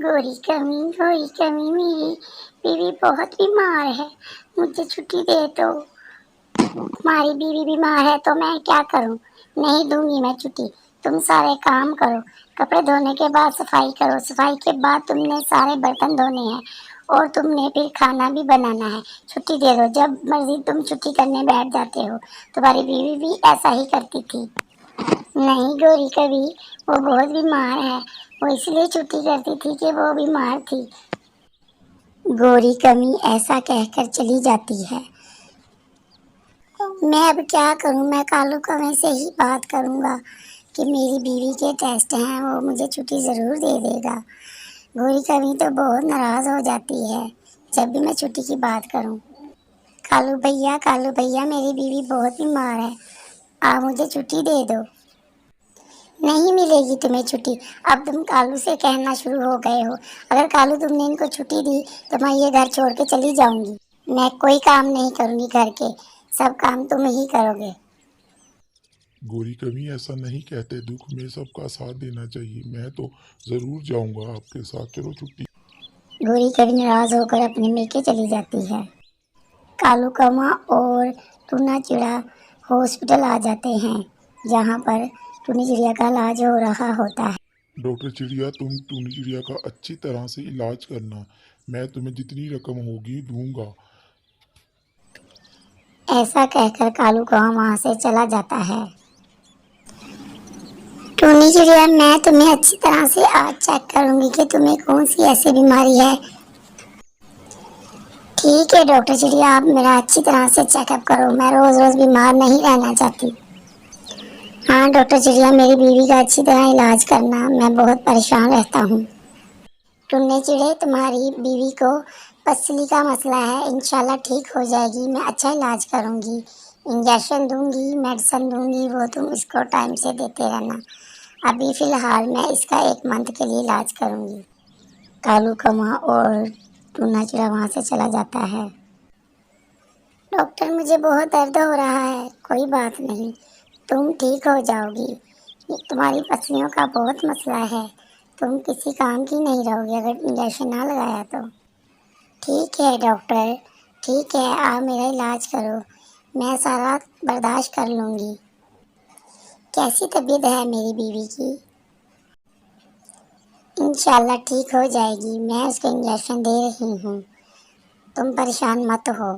गोरी कमी मेरी बीवी बहुत बीमार है, मुझे छुट्टी दे दो। तुम्हारी बीवी बीमार है तो मैं क्या करूं? नहीं दूंगी मैं छुट्टी। तुम सारे काम करो, कपड़े धोने के बाद सफाई करो, सफाई के बाद तुमने सारे बर्तन धोने हैं और तुमने फिर खाना भी बनाना है। छुट्टी दे दो, जब मर्जी तुम छुट्टी करने बैठ जाते हो। तुम्हारी बीवी भी ऐसा ही करती थी। नहीं गोरी कभी, वो बहुत बीमार है, वो इसलिए छुट्टी करती थी कि वो बीमार थी। गोरी कमी ऐसा कहकर चली जाती है। मैं अब क्या करूं? मैं कालू कौवे से ही बात करूंगा कि मेरी बीवी के टेस्ट हैं, वो मुझे छुट्टी ज़रूर दे देगा। गोरी कभी तो बहुत नाराज़ हो जाती है जब भी मैं छुट्टी की बात करूं। कालू भैया मेरी बीवी बहुत बीमार है, आप मुझे छुट्टी दे दो। नहीं मिलेगी तुम्हें छुट्टी, अब तुम कालू से कहना शुरू हो गए हो। अगर कालू तुमने इनको छुट्टी दी तो मैं ये घर छोड़ के चली जाऊंगी। मैं कोई काम नहीं करूंगी घर के, सब काम तुम ही करोगे। गोरी कभी ऐसा नहीं कहते, दुख में सबका साथ देना चाहिए। मैं तो ज़रूर जाऊंगा आपके साथ, चलो छुट्टी। गोरी कभी नाराज होकर अपने मेके चली जाती है। कालू कौवा और टूना चिड़ा हॉस्पिटल आ जाते हैं, जहाँ पर टूनी चिड़िया का इलाज हो रहा होता है। डॉक्टर चिड़िया, तुम टूनी चिड़िया का अच्छी तरह से इलाज करना, मैं तुम्हें जितनी रकम होगी दूंगा। ऐसा कहकर कालू कौवा वहाँ से चला जाता है। टूनी चिड़िया, मैं तुम्हें अच्छी तरह से आज चेक करूंगी कि तुम्हें कौन सी ऐसी बीमारी है। ठीक है डॉक्टर चिड़िया, आप मेरा अच्छी तरह से चेकअप करो, मैं रोज रोज बीमार नहीं रहना चाहती। हाँ डॉक्टर चिड़िया, मेरी बीवी का अच्छी तरह इलाज करना, मैं बहुत परेशान रहता हूँ। टुन्ने चिड़े, तुम्हारी बीवी को पसली का मसला है, इंशाल्लाह ठीक हो जाएगी, मैं अच्छा इलाज करूँगी, इंजेक्शन दूंगी, मेडिसिन दूंगी, वो तुम इसको टाइम से देते रहना। अभी फ़िलहाल मैं इसका 1 मंथ के लिए इलाज करूँगी। कालू कौवा और टूना चिड़ा वहाँ से चला जाता है। डॉक्टर, मुझे बहुत दर्द हो रहा है। कोई बात नहीं, तुम ठीक हो जाओगी। तुम्हारी पसलियों का बहुत मसला है, तुम किसी काम की नहीं रहोगी अगर इंजेक्शन ना लगाया तो। ठीक है डॉक्टर, ठीक है, आप मेरा इलाज करो, मैं सारा बर्दाश्त कर लूँगी। कैसी तबीयत है मेरी बीवी की? इंशाल्लाह ठीक हो जाएगी, मैं उसको इंजेक्शन दे रही हूँ, तुम परेशान मत हो।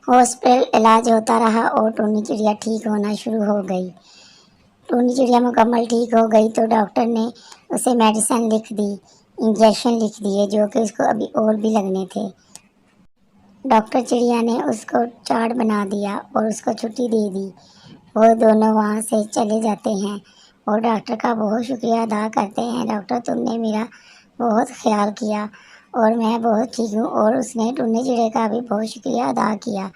हॉस्पिटल इलाज होता रहा और टूनी चिड़िया ठीक होना शुरू हो गई। टूनी चिड़िया मुकम्मल ठीक हो गई तो डॉक्टर ने उसे मेडिसिन लिख दी, इंजेक्शन लिख दिए जो कि उसको अभी और भी लगने थे। डॉक्टर चिड़िया ने उसको चार्ट बना दिया और उसको छुट्टी दे दी। वो दोनों वहाँ से चले जाते हैं और डॉक्टर का बहुत शुक्रिया अदा करते हैं। डॉक्टर, तुमने मेरा बहुत ख्याल किया और मैं बहुत ठीक हूँ। और उसने टुन्ने चिड़े का भी बहुत शुक्रिया अदा किया।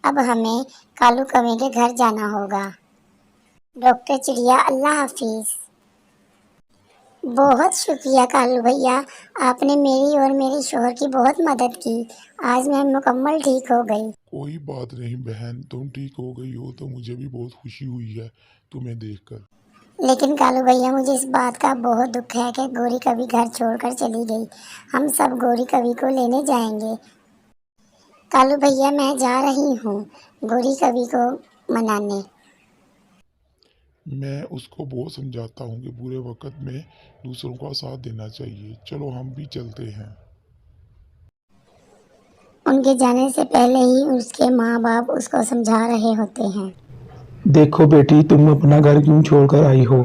अब हमें कालू कौवे के घर जाना होगा। डॉक्टर चिड़िया, अल्लाह हाफिज़। बहुत शुक्रिया कालू भैया, आपने मेरी और मेरे शोहर की बहुत मदद की, आज मैं मुकम्मल ठीक हो गई। कोई बात नहीं बहन, तुम ठीक हो गई हो तो मुझे भी बहुत खुशी हुई है तुम्हें देखकर। लेकिन कालू भैया, मुझे इस बात का बहुत दुख है कि गोरी कभी घर छोड़कर चली गई। हम सब गोरी कभी को लेने जाएंगे। कालू भैया, मैं जा रही हूँ गोरी कभी को मनाने। मैं उसको बहुत समझाता हूँ कि बुरे वक्त में दूसरों का साथ देना चाहिए, चलो हम भी चलते हैं। उनके जाने से पहले ही उसके माँ बाप उसको समझा रहे होते हैं। देखो बेटी, तुम अपना घर क्यों छोड़कर आई हो?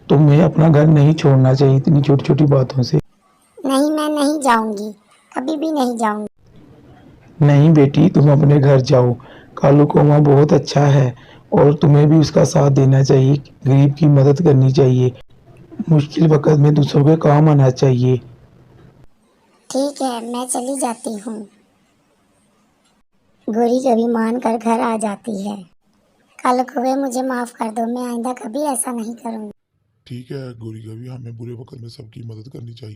तुम्हें अपना घर नहीं छोड़ना चाहिए इतनी छोटी छोटी बातों से। नहीं, मैं नहीं जाऊंगी, कभी भी नहीं जाऊंगी। नहीं बेटी, तुम अपने घर जाओ, कालू कौवा बहुत अच्छा है और तुम्हें भी उसका साथ देना चाहिए, गरीब की मदद करनी चाहिए, मुश्किल वक्त में दूसरों के काम आना चाहिए। ठीक है, मैं चली जाती हूँ। गोरी कभी मान कर घर आ जाती है। कालू कौवे, मुझे माफ़ कर दो, मैं आइंदा कभी ऐसा नहीं करूँगी। ठीक है गोरी कभी, हमें बुरे वक्त में सबकी मदद करनी चाहिए।